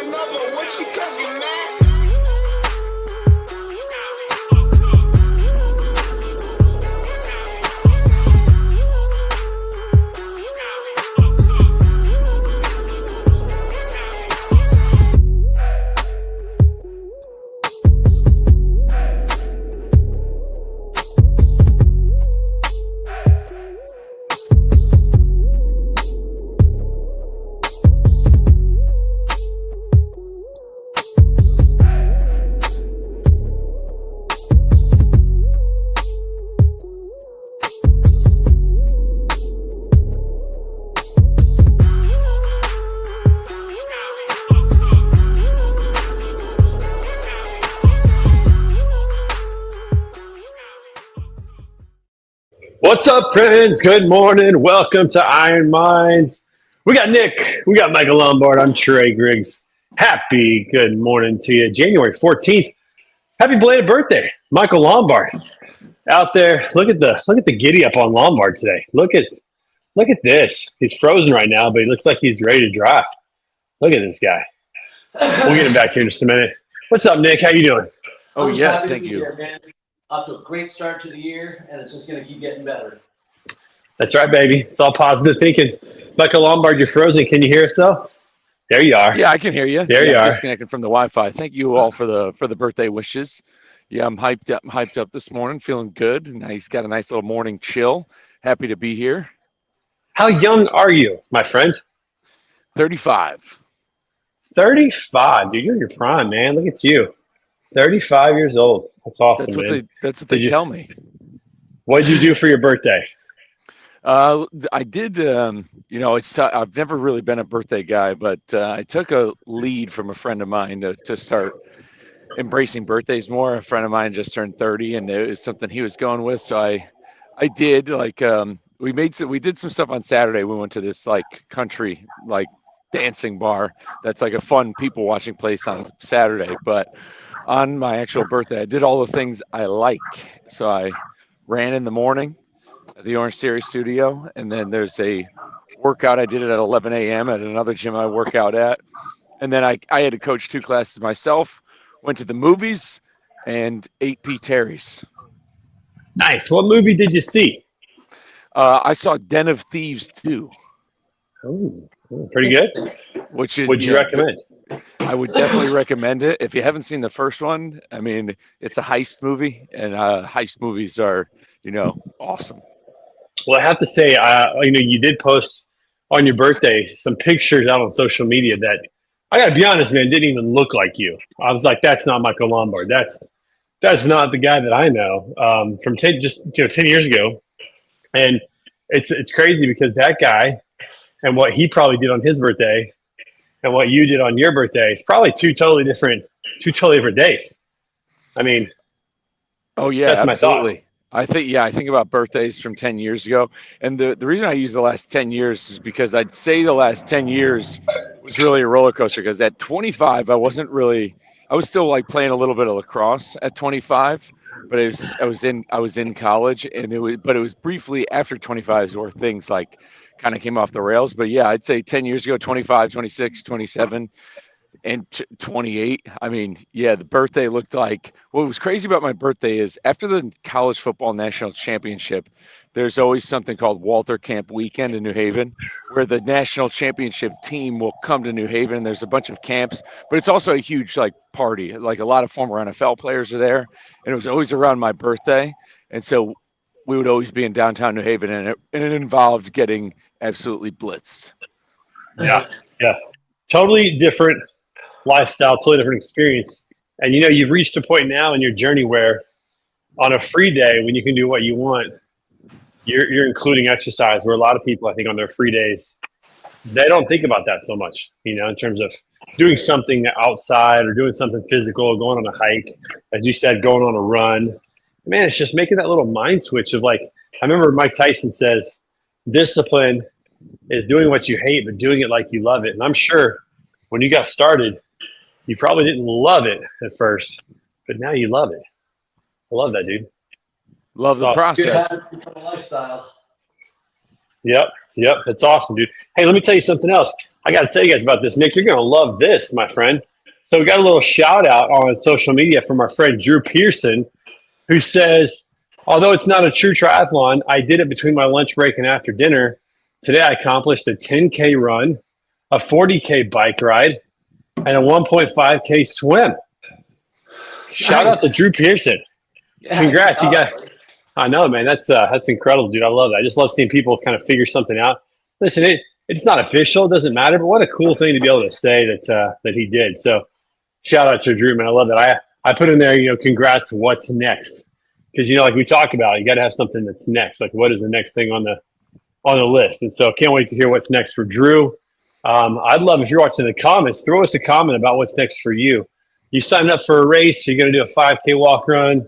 another. What you cooking, man? What's up, friends? Good morning. Welcome to Iron Minds. We got Nick. We got Michael Lombard. I'm Trey Griggs. Happy good morning to you. January 14th. Happy belated birthday, Michael Lombard. Out there, look at the giddy up on Lombard today. Look at this. He's frozen right now, but he looks like he's ready to drive. Look at this guy. We'll get him back here in just a minute. What's up, Nick? How you doing? Oh, yes, thank you. Here, man. Off to a great start to the year, and it's just going to keep getting better. That's right, baby. It's all positive thinking. Michael Lombard, you're frozen. Can you hear us though? There you are. Yeah, I can hear you. There you I'm are. disconnected from the Wi-Fi. Thank you all for the birthday wishes. Yeah, I'm hyped up this morning, feeling good. Nice, got a nice little morning chill. Happy to be here. How young are you, my friend? 35. 35, dude. You're in your prime, man. Look at you. 35 years old. That's awesome, man. That's what they tell me. What did you do for your birthday? I did. I've never really been a birthday guy, but I took a lead from a friend of mine to start embracing birthdays more. A friend of mine just turned 30, and it was something he was going with. So I did we did some stuff on Saturday. We went to this country dancing bar. That's like a fun people watching place on Saturday, but on my actual birthday, I did all the things I like. So I ran in the morning at the Orange Theory studio, and then there's a workout I did it at 11 a.m. at another gym I work out at. And then I had to coach 2 classes myself, went to the movies, and ate P. Terry's. Nice. What movie did you see? I saw Den of Thieves 2. Oh, pretty good. Which is, would you recommend? I would definitely recommend it. If you haven't seen the first one, I mean, it's a heist movie, and heist movies are, awesome. Well, I have to say, you did post on your birthday some pictures out on social media that, I got to be honest, man, didn't even look like you. I was like, that's not Michael Lombard. That's not the guy that I know from 10 years ago. And it's crazy because that guy and what he probably did on his birthday and what you did on your birthday is probably two totally different days. I mean, oh yeah, that's absolutely. My thought. I think about birthdays from 10 years ago. And the reason I use the last 10 years is because I'd say the last 10 years was really a roller coaster, because at 25, I was still playing a little bit of lacrosse at 25, but I was in college, and it was briefly after 25 where things kind of came off the rails. But yeah, I'd say 10 years ago, 25, 26, 27, and 28. I mean, yeah, the birthday looked like, what was crazy about my birthday is after the college football national championship, there's always something called Walter Camp Weekend in New Haven, where the national championship team will come to New Haven, and there's a bunch of camps, but it's also a huge party. A lot of former NFL players are there, and it was always around my birthday. And so we would always be in downtown New Haven, and it involved getting absolutely blitzed. Yeah. Totally different lifestyle, totally different experience. And you've reached a point now in your journey where on a free day, when you can do what you want, you're including exercise, where a lot of people, I think, on their free days, they don't think about that so much, in terms of doing something outside or doing something physical, going on a hike, as you said, going on a run. Man, it's just making that little mind switch of I remember Mike Tyson says, discipline is doing what you hate, but doing it like you love it. And I'm sure when you got started, you probably didn't love it at first, but now you love it. I love that, dude. Love the process. Good habits become a lifestyle. Yep. That's awesome, dude. Hey, let me tell you something else. I got to tell you guys about this, Nick. You're going to love this, my friend. So we got a little shout out on social media from our friend Drew Pearson, who says, although it's not a true triathlon, I did it between my lunch break and after dinner. Today I accomplished a 10K run, a 40K bike ride, and a 1.5K swim. Shout out to Drew Pearson. Yeah, Congrats, you got. I know, man. That's incredible, dude. I love that. I just love seeing people kind of figure something out. Listen, it's not official, it doesn't matter, but what a cool thing to be able to say that he did. So, shout out to Drew, man. I love that. I put in there, congrats. What's next? Because like we talk about, you got to have something that's next. Like, what is the next thing on the list? And so, can't wait to hear what's next for Drew. I'd love if you're watching the comments, throw us a comment about what's next for you. You signed up for a race. You're going to do a 5K walk run.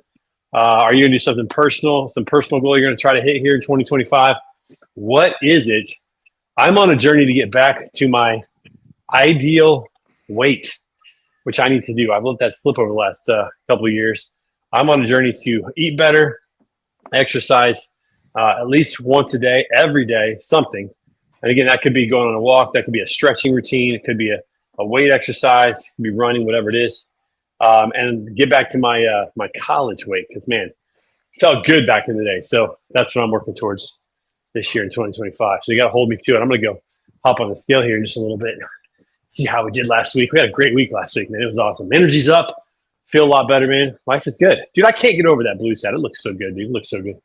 Are you going to do something personal, some personal goal you're going to try to hit here in 2025? What is it? I'm on a journey to get back to my ideal weight, which I need to do. I've let that slip over the last couple of years. I'm on a journey to eat better, exercise at least once a day, every day, something. And again, that could be going on a walk. That could be a stretching routine. It could be a weight exercise. It could be running, whatever it is. And get back to my my college weight because, man, felt good back in the day. So that's what I'm working towards this year in 2025. So you got to hold me to it. I'm going to go hop on the scale here in just a little bit. See how we did last week. We had a great week last week, man. It was awesome. Energy's up. Feel a lot better, man. Life is good. Dude, I can't get over that Blues hat. It looks so good, dude. It looks so good.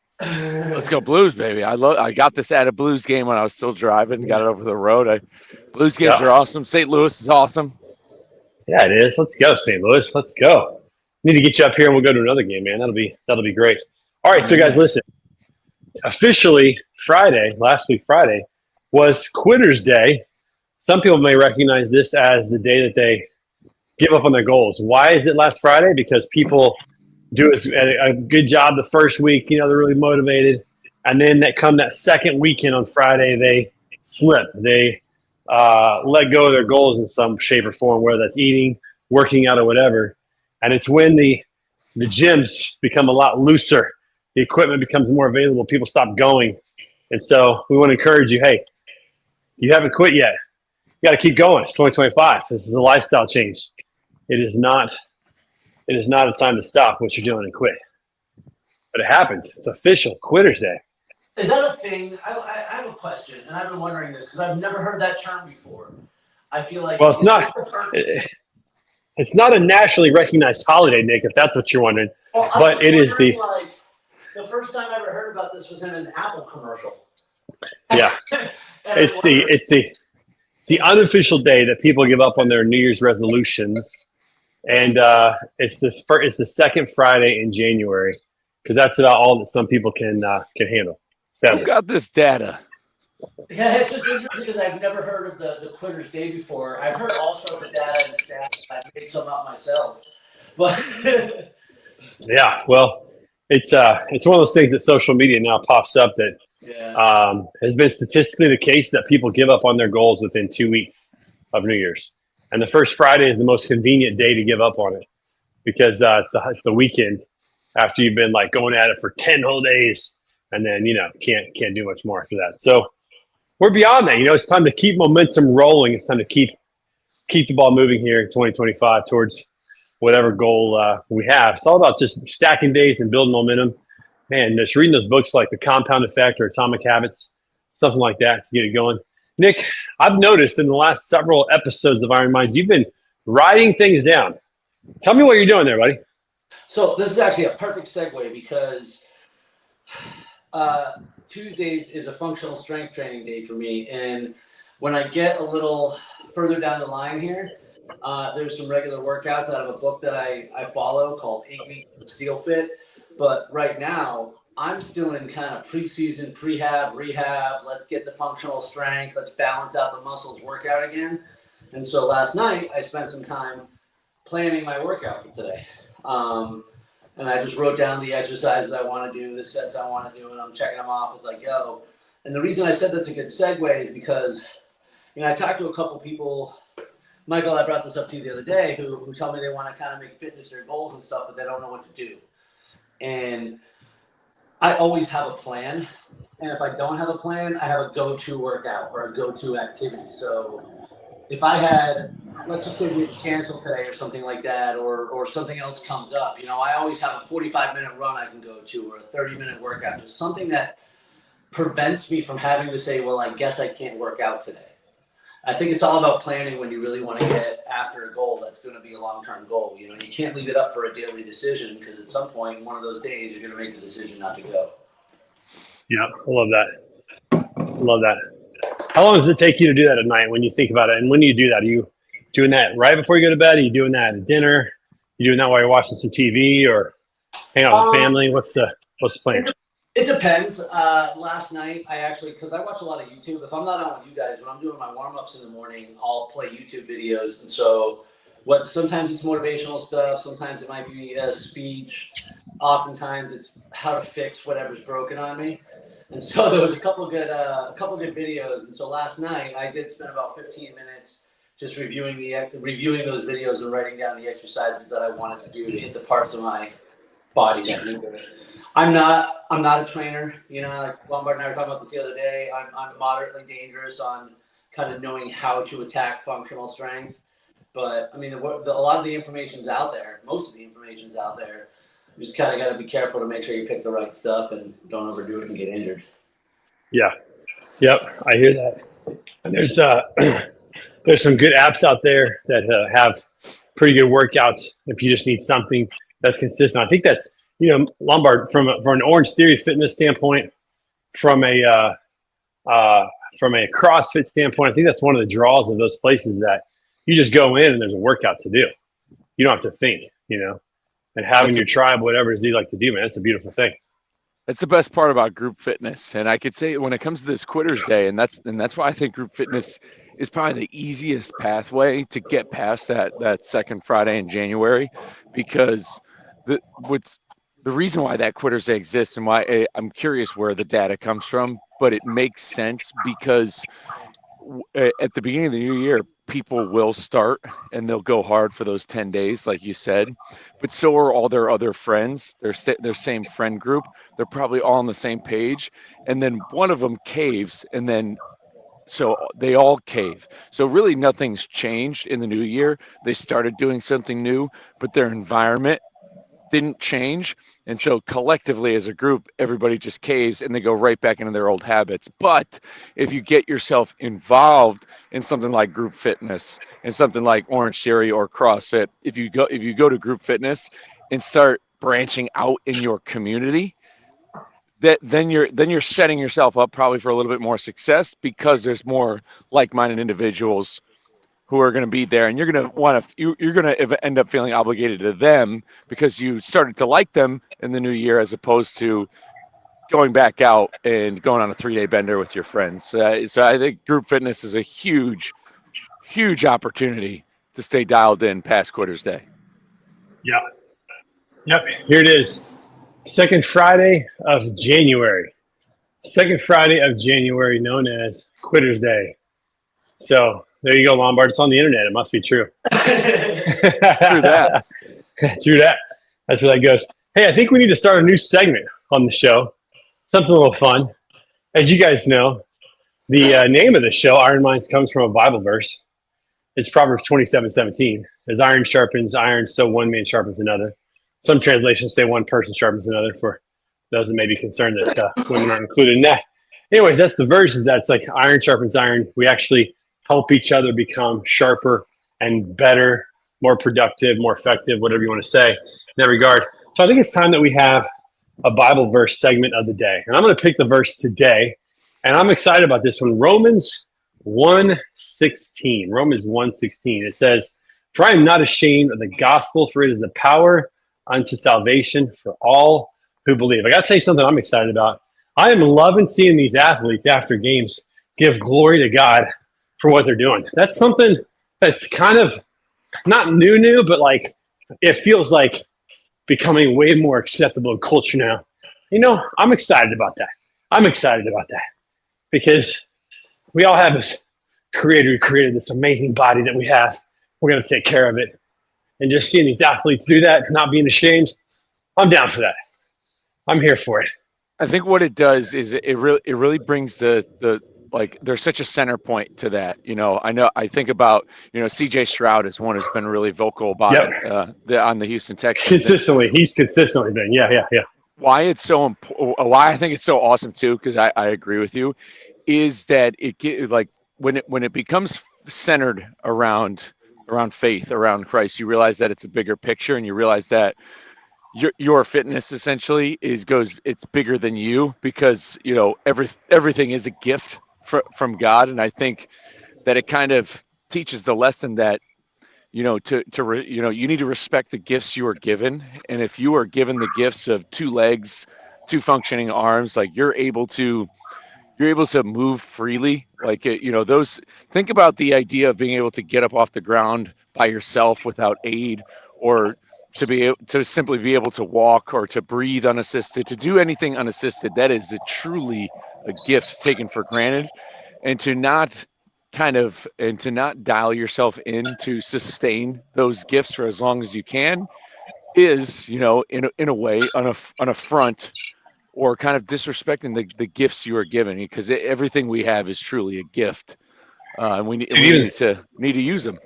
Let's go Blues, baby. I got this at a Blues game when I was still driving. Got it over the road. Blues games are awesome. St. Louis is awesome. Yeah, it is. Let's go, St. Louis. Let's go. Need to get you up here and we'll go to another game, man. That'll be great. All right, so guys, listen. Officially Friday, last week Friday, was Quitter's Day. Some people may recognize this as the day that they give up on their goals. Why is it last Friday? Because people do a good job the first week, they're really motivated. And then that second weekend on Friday, they slip. They let go of their goals in some shape or form, whether that's eating, working out, or whatever. And it's when the gyms become a lot looser, the equipment becomes more available, people stop going. And so we want to encourage you, hey, you haven't quit yet. You got to keep going. It's 2025. This is a lifestyle change. It is not a time to stop what you're doing and quit. But it happens. It's official. Quitter's Day. Is that a thing? I have a question, and I've been wondering this because I've never heard that term before. I feel like it's not. It's not a nationally recognized holiday, Nick. If that's what you're wondering, but it is the. Like, the first time I ever heard about this was in an Apple commercial. Yeah, it's the unofficial day that people give up on their New Year's resolutions, and it's the second Friday in January because that's about all that some people can handle. Who got this data? Yeah, it's just interesting because I've never heard of the Quitter's Day before. I've heard all sorts of data and stats. I've made some up myself, but yeah, well, it's one of those things that social media now pops up that has been statistically the case that people give up on their goals within 2 weeks of New Year's, and the first Friday is the most convenient day to give up on it because it's the weekend after you've been like going at it for 10 whole days. And then, can't do much more after that. So we're beyond that. It's time to keep momentum rolling. It's time to keep the ball moving here in 2025 towards whatever goal we have. It's all about just stacking days and building momentum. Man, just reading those books like The Compound Effect or Atomic Habits, something like that to get it going. Nick, I've noticed in the last several episodes of Iron Minds, you've been writing things down. Tell me what you're doing there, buddy. So this is actually a perfect segue because Tuesdays is a functional strength training day for me. And when I get a little further down the line here, there's some regular workouts out of a book that I follow called 8 Weeks of Steel Fit. But right now, I'm still in kind of preseason, rehab. Let's get the functional strength. Let's balance out the muscles workout again. And so last night, I spent some time planning my workout for today. And I just wrote down the exercises I want to do, the sets I want to do, and I'm checking them off as I go. And the reason I said that's a good segue is because, I talked to a couple people. Michael, I brought this up to you the other day, who tell me they want to kind of make fitness their goals and stuff, but they don't know what to do. And I always have a plan. And if I don't have a plan, I have a go-to workout or a go-to activity. So if I had, let's just say we cancel today or something like that, or something else comes up, I always have a 45-minute run I can go to, or a 30-minute workout, just something that prevents me from having to say, well, I guess I can't work out today. I think it's all about planning when you really want to get after a goal that's going to be a long-term goal. You can't leave it up for a daily decision, because at some point, one of those days, you're going to make the decision not to go. Yeah, I love that. Love that. How long does it take you to do that at night when you think about it? And when do you do that? Are you doing that right before you go to bed? Are you doing that at dinner? Are you doing that while you're watching some TV or hang out with family? What's the plan? It depends. Last night, because I watch a lot of YouTube. If I'm not on with you guys, when I'm doing my warm-ups in the morning, I'll play YouTube videos. And so sometimes it's motivational stuff. Sometimes it might be a speech. Oftentimes it's how to fix whatever's broken on me. And so there was a couple good videos. And so last night I did spend about 15 minutes just reviewing those videos and writing down the exercises that I wanted to do to hit the parts of my body that need it. I'm not a trainer. Like Lombard and I were talking about this the other day. I'm moderately dangerous on kind of knowing how to attack functional strength. But I mean, a lot of the information's out there. Most of the information's out there. You just kind of got to be careful to make sure you pick the right stuff and don't overdo it and get injured. Yeah. Yep. I hear that. And there's some good apps out there that have pretty good workouts if you just need something that's consistent. I think that's, Lombard, from an Orange Theory fitness standpoint, from a CrossFit standpoint, I think that's one of the draws of those places, that you just go in and there's a workout to do. You don't have to think, and having your tribe, whatever it is you like to do, man, it's a beautiful thing. That's the best part about group fitness. And I could say when it comes to this Quitters Day, and that's why I think group fitness is probably the easiest pathway to get past that second Friday in January, because the reason why that Quitters Day exists, and why I'm curious where the data comes from, but it makes sense because at the beginning of the new year, people will start and they'll go hard for those 10 days, like you said, but so are all their other friends, their same friend group. They're probably all on the same page. And then one of them caves, and then so they all cave. So really nothing's changed in the new year. They started doing something new, but their environment didn't change. And so collectively as a group, everybody just caves and they go right back into their old habits. But if you get yourself involved in something like group fitness and something like Orange Theory or CrossFit, if you go to group fitness and start branching out in your community, then you're setting yourself up probably for a little bit more success, because there's more like-minded individuals who are going to be there, and you're going to end up feeling obligated to them because you started to like them in the new year, as opposed to going back out and going on a 3-day bender with your friends. So I think group fitness is a huge, huge opportunity to stay dialed in past Quitters Day. Yeah. Yep. Here it is. Second Friday of January. Second Friday of January, known as Quitters Day. So there you go, Lombard. It's on the internet. It must be true. True that. True that. That's where that goes. Hey, I think we need to start a new segment on the show. Something a little fun. As you guys know, the name of the show, Iron Minds, comes from a Bible verse. It's Proverbs 27:17. As iron sharpens iron, so one man sharpens another. Some translations say one person sharpens another, for those that may be concerned that women aren't included in that. Anyways, that's the verse, is that's like iron sharpens iron. We actually help each other become sharper and better, more productive, more effective, whatever you want to say in that regard. So I think it's time that we have a Bible verse segment of the day. And I'm going to pick the verse today, and I'm excited about this one. Romans 1:16. Romans 1:16. It says, "For I am not ashamed of the gospel, for it is the power unto salvation for all who believe." I got to tell you something I'm excited about. I am loving seeing these athletes after games give glory to God for what they're doing. That's something that's kind of not new, but like it feels like becoming way more acceptable in culture now. I'm excited about that. I'm excited about that because we all have this creator who created this amazing body that we have. We're going to take care of it. And just seeing these athletes do that, not being ashamed, I'm down for that. I'm here for it. I think what it does is it really brings the like there's such a center point to that. I think about, CJ Stroud is one who's been really vocal about it on the Houston Texans. He's consistently been. Yeah. Why it's so important, why I think it's so awesome too, because I agree with you, is that like when it becomes centered around faith, around Christ, you realize that it's a bigger picture, and you realize that your fitness essentially it's bigger than you, because everything is a gift from God. And I think that it kind of teaches the lesson that you need to respect the gifts you are given. And if you are given the gifts of 2 legs, 2 functioning arms, like you're able to move freely. Like, think about the idea of being able to get up off the ground by yourself without aid, or to simply be able to walk, or to breathe unassisted, to do anything unassisted. That is truly a gift taken for granted. And to not dial yourself in to sustain those gifts for as long as you can is, in a way, an affront, or kind of disrespecting the gifts you are given, because everything we have is truly a gift, and we need to use them.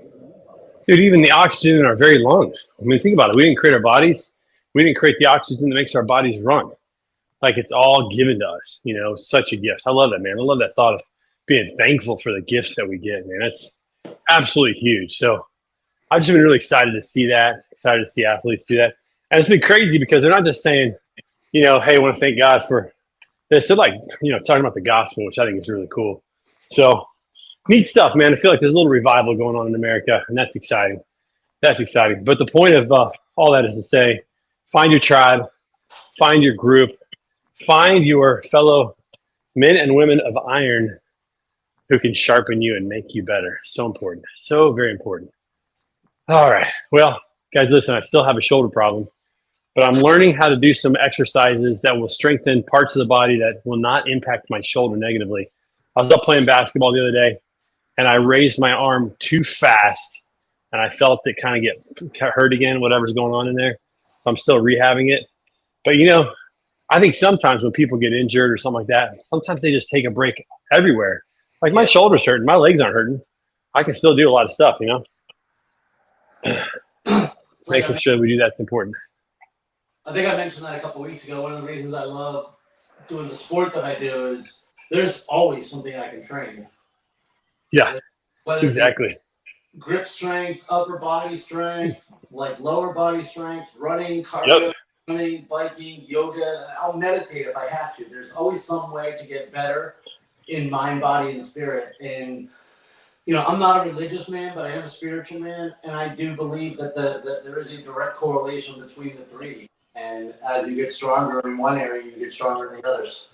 Dude, even the oxygen in our very lungs. I mean, think about it. We didn't create our bodies. We didn't create the oxygen that makes our bodies run. Like, it's all given to us. Such a gift. I love that, man. I love that thought of being thankful for the gifts that we get, man. That's absolutely huge. So I've just been really excited to see that, excited to see athletes do that. And it's been crazy because they're not just saying, hey, I want to thank God for this. They're like, talking about the gospel, which I think is really cool. So neat stuff, man. I feel like there's a little revival going on in America, and that's exciting. That's exciting. But the point of all that is to say, find your tribe, find your group, find your fellow men and women of iron who can sharpen you and make you better. So important. So very important. All right. Well, guys, listen, I still have a shoulder problem, but I'm learning how to do some exercises that will strengthen parts of the body that will not impact my shoulder negatively. I was up playing basketball the other day, and I raised my arm too fast, and I felt it kind of get hurt again, whatever's going on in there. So I'm still rehabbing it. But, I think sometimes when people get injured or something like that, sometimes they just take a break everywhere. Like, my shoulder's hurting, my legs aren't hurting. I can still do a lot of stuff, Making sure we do that's important. I think I mentioned that a couple of weeks ago. One of the reasons I love doing the sport that I do is there's always something I can train. Yeah, Whether exactly. Grip strength, upper body strength, like lower body strength, running, cardio, running, biking, yoga. I'll meditate if I have to. There's always some way to get better in mind, body, and spirit. And I'm not a religious man, but I am a spiritual man, and I do believe that that there is a direct correlation between the three. And as you get stronger in one area, you get stronger in the others.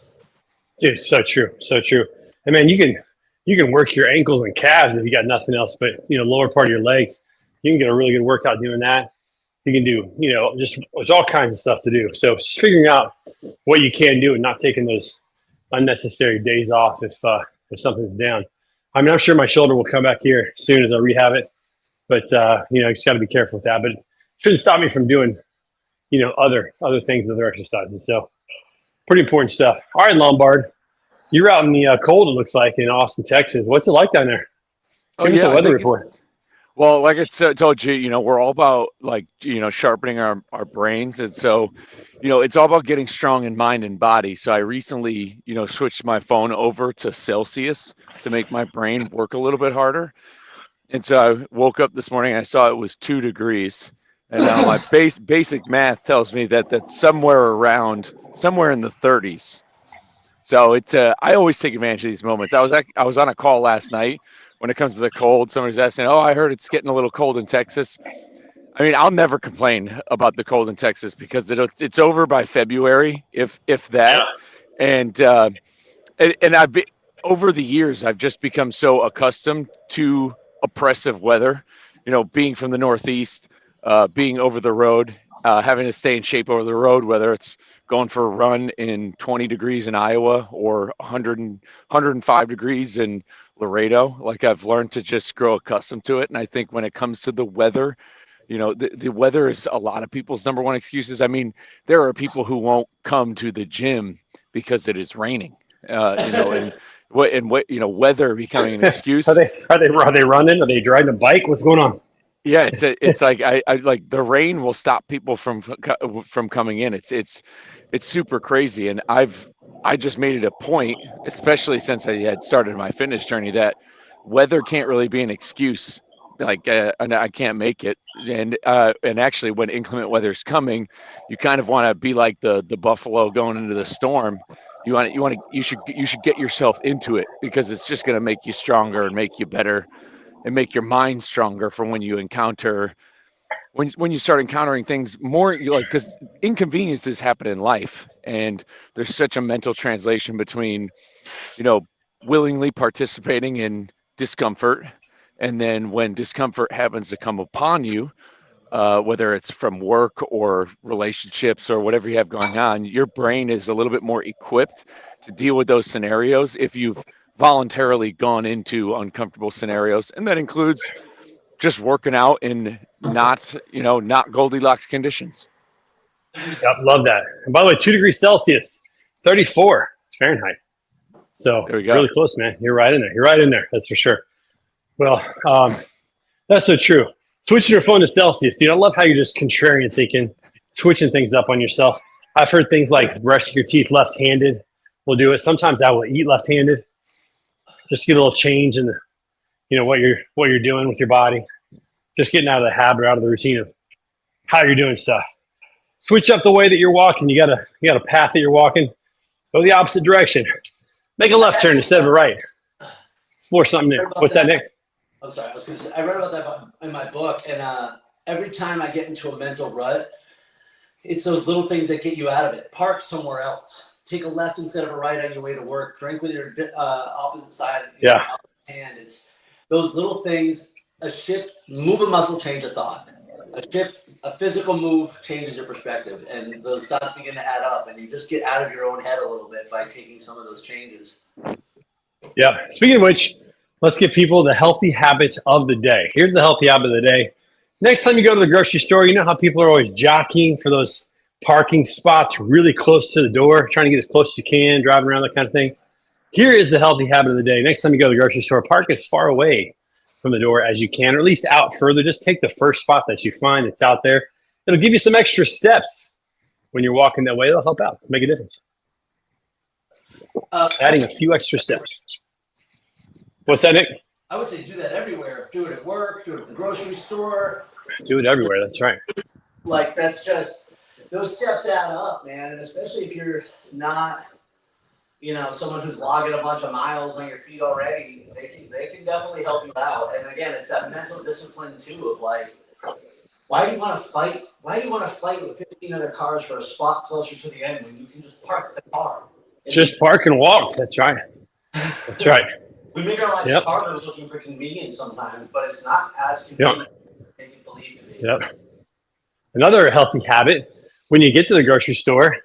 Dude, so true, so true. And man, you can work your ankles and calves if you got nothing else, but lower part of your legs, you can get a really good workout doing that. You can do, just there's all kinds of stuff to do. So just figuring out what you can do and not taking those unnecessary days off if something's down. I mean, I'm sure my shoulder will come back here as soon as I rehab it, but you just got to be careful with that. But it shouldn't stop me from doing, other things, other exercises. So pretty important stuff. All right, Lombard, you're out in the cold. It looks like in Austin, Texas. What's it like down there? Give us a weather report. Well, like I told you, we're all about sharpening our brains. And so, it's all about getting strong in mind and body. So I recently, switched my phone over to Celsius to make my brain work a little bit harder. And so I woke up this morning and I saw it was 2 degrees. And now my basic math tells me that that's somewhere in the 30s. So it's I always take advantage of these moments. I was on a call last night. When it comes to the cold, somebody's asking, "Oh, I heard it's getting a little cold in Texas." I mean, I'll never complain about the cold in Texas because it's over by February, if that. Yeah. And I've been, over the years, I've just become so accustomed to oppressive weather. Being from the Northeast, being over the road, having to stay in shape over the road, whether it's going for a run in 20 degrees in Iowa or 105 degrees in Laredo. Like, I've learned to just grow accustomed to it. And I think when it comes to the weather, the weather is a lot of people's number one excuses. I mean, there are people who won't come to the gym because it is raining, and weather becoming an excuse. Are they running? Are they riding a bike? What's going on? Yeah, it's like I like the rain will stop people from coming in. It's super crazy, and I just made it a point, especially since I had started my fitness journey, that weather can't really be an excuse. Like and I can't make it, and actually, when inclement weather's coming, you kind of want to be like the buffalo going into the storm. You should get yourself into it, because it's just going to make you stronger and make you better and make your mind stronger for when you encounter when you start encountering things more, like, because inconveniences happen in life, and there's such a mental translation between willingly participating in discomfort, and then when discomfort happens to come upon you, whether it's from work or relationships or whatever you have going on, your brain is a little bit more equipped to deal with those scenarios if you've voluntarily gone into uncomfortable scenarios. And that includes just working out in not Goldilocks conditions. Yep, love that. And by the way, 2 degrees Celsius, 34 Fahrenheit. So there we go. Really close, man. You're right in there. You're right in there. That's for sure. Well, that's so true. Switching your phone to Celsius, dude. I love how you're just contrarian thinking, switching things up on yourself. I've heard things like brushing your teeth left-handed will do it. Sometimes I will eat left-handed. Just get a little change in what you're doing with your body. Just getting out of the habit, out of the routine of how you're doing stuff. Switch up the way that you're walking. You got a path that you're walking. Go the opposite direction. Make a left turn instead of a right. Explore something new. What's that, Nick? I'm sorry. I read about that in my book, and every time I get into a mental rut, it's those little things that get you out of it. Park somewhere else. Take a left instead of a right on your way to work. Drink with your opposite side. Yeah. And it's those little things. A shift, move a muscle, change a thought. A physical move changes your perspective, and those thoughts begin to add up, and you just get out of your own head a little bit by taking some of those changes. Yeah. Speaking of which, let's give people the healthy habits of the day. Here's the healthy habit of the day. Next time you go to the grocery store, you know how people are always jockeying for those parking spots really close to the door, trying to get as close as you can, driving around, that kind of thing. Here is the healthy habit of the day. Next time you go to the grocery store, park as far away from the door as you can, or at least out further. Just take the first spot that you find that's out there. It'll give you some extra steps when you're walking that way. It'll help out, make a difference. Adding a few extra steps. What's that, Nick? I would say do that everywhere. Do it at work, do it at the grocery store. Do it everywhere, that's right. Like, that's just, those steps add up, man. And especially if you're not, someone who's logging a bunch of miles on your feet already, they can definitely help you out. And again, it's that mental discipline too of like, why do you want to fight? Why do you want to fight with 15 other cars for a spot closer to the end when you can just park the car? Just park and walk. That's right. That's right. We make our lives harder looking for convenience sometimes, but it's not as convenient as you believe to be. Yep. Another healthy habit, when you get to the grocery store,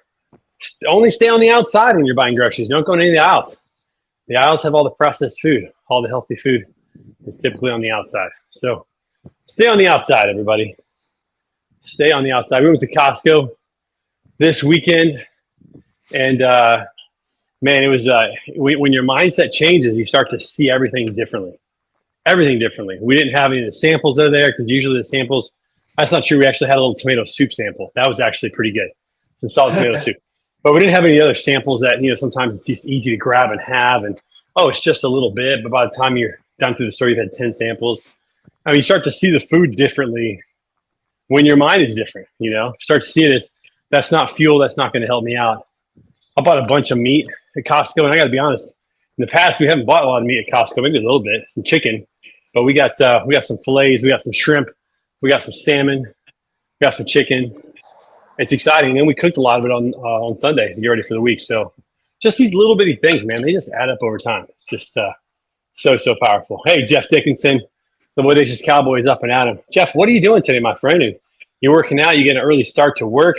only stay on the outside when you're buying groceries. Don't go into the aisles. The aisles have all the processed food. All the healthy food is typically on the outside. So stay on the outside, everybody. Stay on the outside. We went to Costco this weekend, and man, it was when your mindset changes, you start to see everything differently. Everything differently. We didn't have any of the samples that are there, because usually the samples, that's not true. We actually had a little tomato soup sample. That was actually pretty good. Some solid tomato soup. But we didn't have any other samples that, sometimes it's just easy to grab and have. And, it's just a little bit. But by the time you're down through the store, you've had 10 samples. I mean, you start to see the food differently when your mind is different, Start to see it as, that's not fuel. That's not going to help me out. I bought a bunch of meat at Costco. And I got to be honest, in the past, we haven't bought a lot of meat at Costco, maybe a little bit, some chicken. But we got some fillets. We got some shrimp. We got some salmon. We got some chicken. It's exciting. And then we cooked a lot of it on Sunday to get ready for the week. So just these little bitty things, man, they just add up over time. It's just so powerful. Hey, Jeff Dickinson, the Bodacious Cowboys up and at him. Jeff, what are you doing today, my friend? And you're working out. You get an early start to work.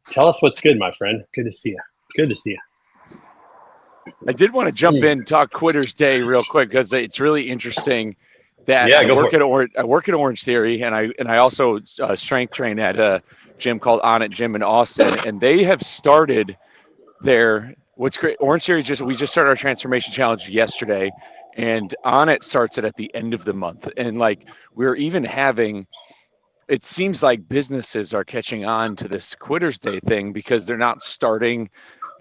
Tell us what's good, my friend. Good to see you. Good to see you. I did want to jump in, talk Quitters Day real quick, because it's really interesting that I work at Orange Theory, and I also strength train at a gym called On It Gym in Austin, and they have started their what's great, Orange Theory we just started our transformation challenge yesterday, and On It starts it at the end of the month. And like we're even having, it seems like businesses are catching on to this Quitters Day thing because they're not starting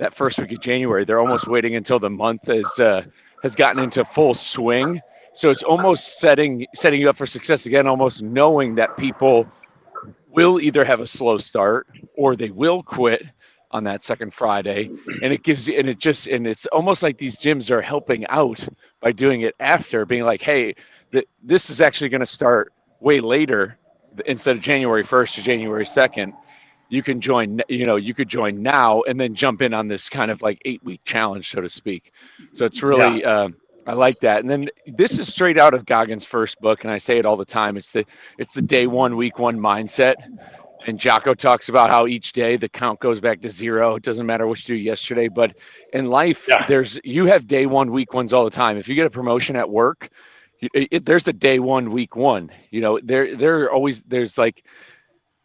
that first week of January. They're almost waiting until the month has gotten into full swing. So it's almost setting you up for success again, almost knowing that people will either have a slow start or they will quit on that second Friday. And it gives you, and it's almost like these gyms are helping out by doing it after, being like, hey, this is actually going to start way later instead of January 1st to January 2nd. You can join, you could join now and then jump in on this kind of like 8-week challenge, so to speak. So it's really, I like that. And then this is straight out of Goggins' first book, and I say it all the time. It's the day one, week one mindset. And Jocko talks about how each day the count goes back to 0. It doesn't matter what you do yesterday, but in life, you have day one, week ones all the time. If you get a promotion at work, there's a day one, week one. There's like,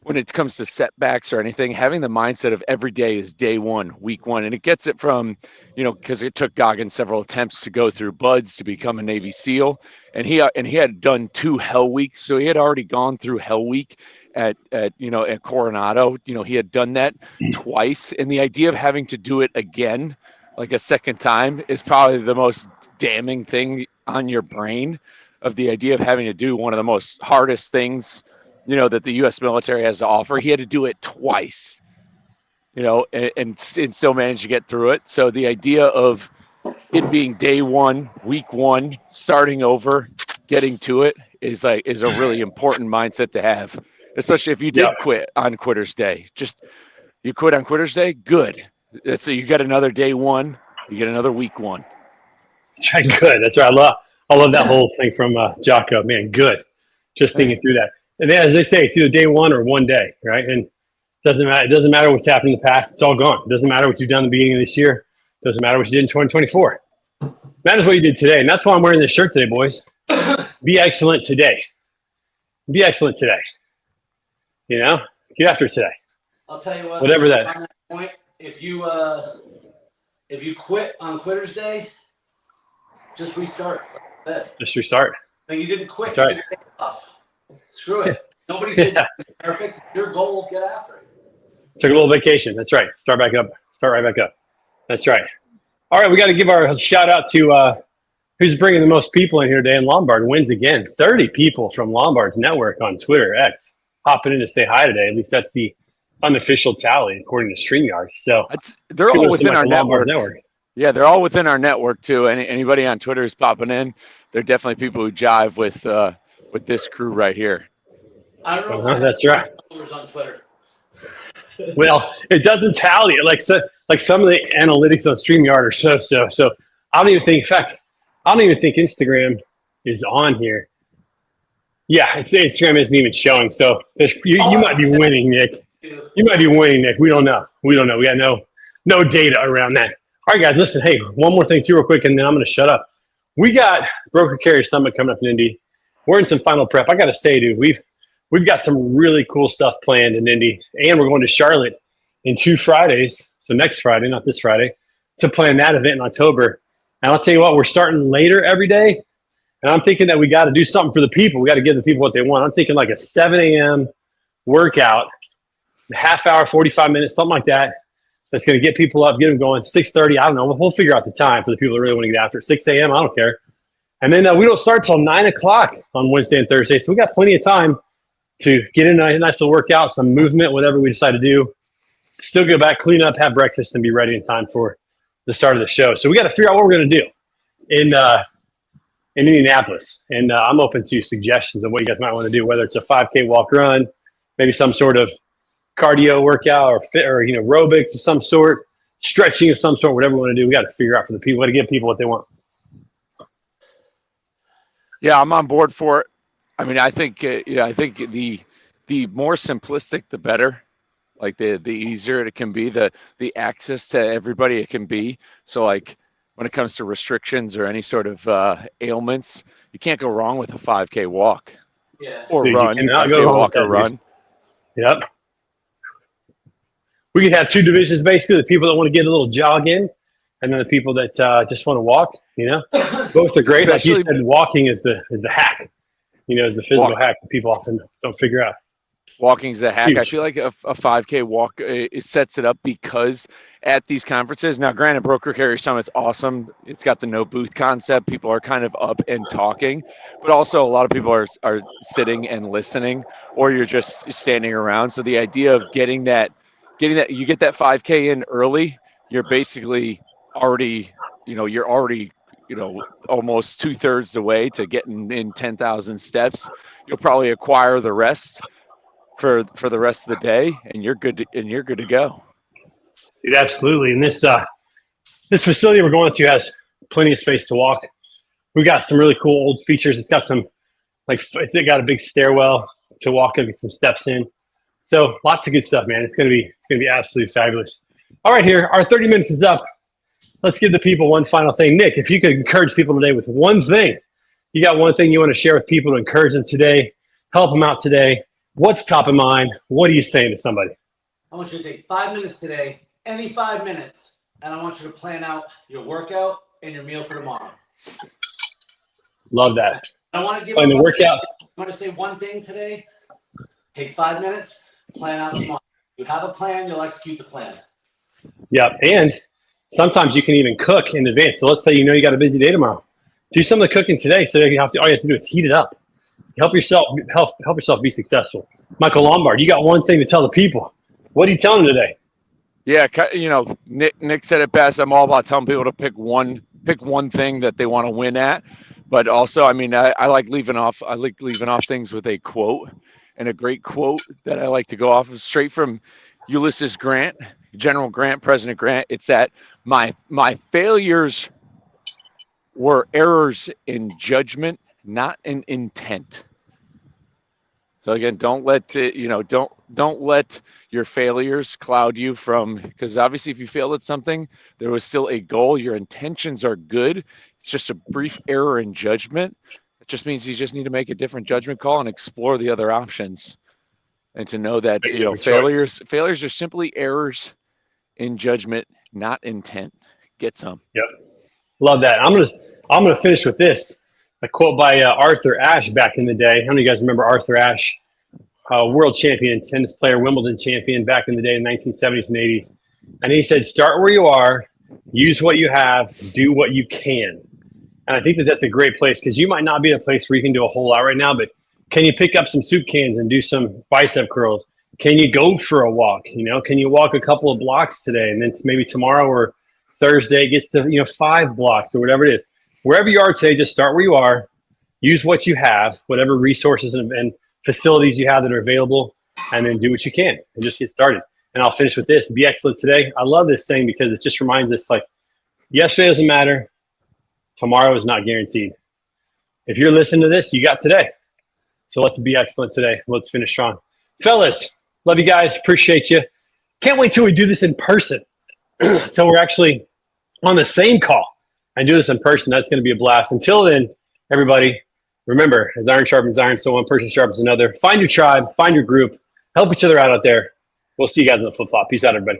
when it comes to setbacks or anything, having the mindset of every day is day one, week one. And it gets it from, because it took Goggins several attempts to go through BUD/S to become a Navy SEAL. And he had done 2 Hell Weeks. So he had already gone through Hell Week at Coronado. He had done that twice. And the idea of having to do it again, like a second time, is probably the most damning thing on your brain, of the idea of having to do one of the most hardest things that the U.S. military has to offer. He had to do it twice, and still managed to get through it. So the idea of it being day one, week one, starting over, getting to it is a really important mindset to have, especially if you did quit on Quitters Day. Just, you quit on Quitters Day, good. So you get another day one, you get another week one. That's right, good. That's right. I love that whole thing from Jocko. Man, good. Just thinking through that. And then, as they say, it's either day one or one day, right? And it doesn't matter what's happened in the past. It's all gone. It doesn't matter what you've done at the beginning of this year. It doesn't matter what you did in 2024. Matters what you did today. And that's why I'm wearing this shirt today, boys. Be excellent today. Be excellent today. Get after it today. I'll tell you what. Whatever that. On that point, if you quit on Quitters Day, just restart. Just restart. I mean, you didn't quit. That's right. You took a day off. Screw it. Nobody said it's perfect. Your goal, get after it. Took a little vacation. That's right. Start right back up. That's right. All right, we got to give our shout out to who's bringing the most people in here today. And Lombard wins again. 30 people from Lombard's network on Twitter X hopping in to say hi today. At least that's the unofficial tally according to StreamYard. So they're all within our network. network. Yeah, they're all within our network too. Anybody on Twitter is popping in. They're definitely people who jive with this crew right here. I don't know. That's right. On Twitter. Well, it doesn't tally. Like some of the analytics on StreamYard are so. I don't even think. In fact, I don't even think Instagram is on here. Yeah, Instagram isn't even showing. So you might be winning, Nick. You might be winning, Nick. We don't know. We got no data around that. All right, guys, listen. Hey, one more thing too, real quick, and then I'm going to shut up. We got Broker Carrier Summit coming up in Indy. We're in some final prep. I got to say, dude, we've got some really cool stuff planned in Indy, and we're going to Charlotte in 2 Fridays. So next Friday, not this Friday, to plan that event in October. And I'll tell you what, we're starting later every day. And I'm thinking that we got to do something for the people. We got to give the people what they want. I'm thinking like a 7 a.m. workout, a half hour, 45 minutes, something like that. That's going to get people up, get them going. 6:30, I don't know. We'll figure out the time for the people that really want to get after it. 6 a.m., I don't care. And then we don't start till 9 o'clock on Wednesday and Thursday. So we got plenty of time to get in a nice little workout, some movement, whatever we decide to do. Still go back, clean up, have breakfast, and be ready in time for the start of the show. So we got to figure out what we're going to do in Indianapolis. And I'm open to suggestions of what you guys might want to do, whether it's a 5K walk run, maybe some sort of cardio workout or aerobics of some sort, stretching of some sort, whatever we want to do. We got to figure out for the people, to give people what they want. Yeah, I'm on board for it. I mean, I think the more simplistic, the better. Like the easier it can be, the access to everybody it can be. So like when it comes to restrictions or any sort of ailments, you can't go wrong with a 5K walk. Yeah. Or Dude, run. You cannot 5K go wrong walk with that, or run. Yep. We could have 2 divisions basically: the people that want to get a little jog in, and then the people that just want to walk. Both are great. Like you said, walking is the hack. Is the physical hack that people often don't figure out. Walking's the hack. Huge. I feel like a 5K walk it sets it up because at these conferences, now granted, Broker Carrier Summit's awesome. It's got the no booth concept. People are kind of up and talking, but also a lot of people are sitting and listening, or you're just standing around. So the idea of getting that, you get that 5K in early, you're basically already, you're already, almost 2/3 the way to getting in 10,000 steps. You'll probably acquire the rest for the rest of the day, and you're good to go. Dude, absolutely. And this facility we're going to has plenty of space to walk. We got some really cool old features. It's got it's got a big stairwell to walk and get some steps in. So lots of good stuff, man. It's gonna be absolutely fabulous. All right, here our 30 minutes is up. Let's give the people one final thing. Nick, if you could encourage people today with one thing, you got one thing you want to share with people to encourage them today, help them out today. What's top of mind? What are you saying to somebody? I want you to take 5 minutes today, any 5 minutes, and I want you to plan out your workout and your meal for tomorrow. Love that. I want to give the workout. I want to say one thing today. Take 5 minutes, plan out tomorrow. You have a plan, you'll execute the plan. Yeah, and sometimes you can even cook in advance. So let's say you got a busy day tomorrow. Do some of the cooking today, so all you have to do is heat it up. Help yourself be successful. Michael Lombard, you got one thing to tell the people. What are you telling them today? Yeah, Nick said it best. I'm all about telling people to pick one thing that they want to win at, but also, I like leaving off things with a quote, and a great quote that I like to go off of straight from Ulysses Grant, General Grant, President Grant. It's that my failures were errors in judgment, not in intent. So again, don't let your failures cloud you because obviously if you failed at something, there was still a goal. Your intentions are good. It's just a brief error in judgment. It just means you just need to make a different judgment call and explore the other options. And to know that failures are simply errors in judgment, not intent. Get some. Yep, love that. I'm gonna finish with this. A quote by Arthur Ashe back in the day. How many of you guys remember Arthur Ashe? World champion, tennis player, Wimbledon champion back in the day in the 1970s and 80s. And he said, start where you are, use what you have, do what you can. And I think that's a great place because you might not be in a place where you can do a whole lot right now, but can you pick up some soup cans and do some bicep curls? Can you go for a walk? Can you walk a couple of blocks today? And then maybe tomorrow or Thursday it gets to 5 blocks or whatever it is. Wherever you are today, just start where you are, use what you have, whatever resources and facilities you have that are available, and then do what you can and just get started. And I'll finish with this. Be excellent today. I love this saying because it just reminds us yesterday doesn't matter. Tomorrow is not guaranteed. If you're listening to this, you got today. So let's be excellent today. Let's finish strong. Fellas, love you guys. Appreciate you. Can't wait till we do this in person. Till we're actually on the same call and do this in person. That's going to be a blast. Until then, everybody, remember, as iron sharpens iron, so one person sharpens another. Find your tribe, find your group, help each other out there. We'll see you guys in the flip-flop. Peace out, everybody.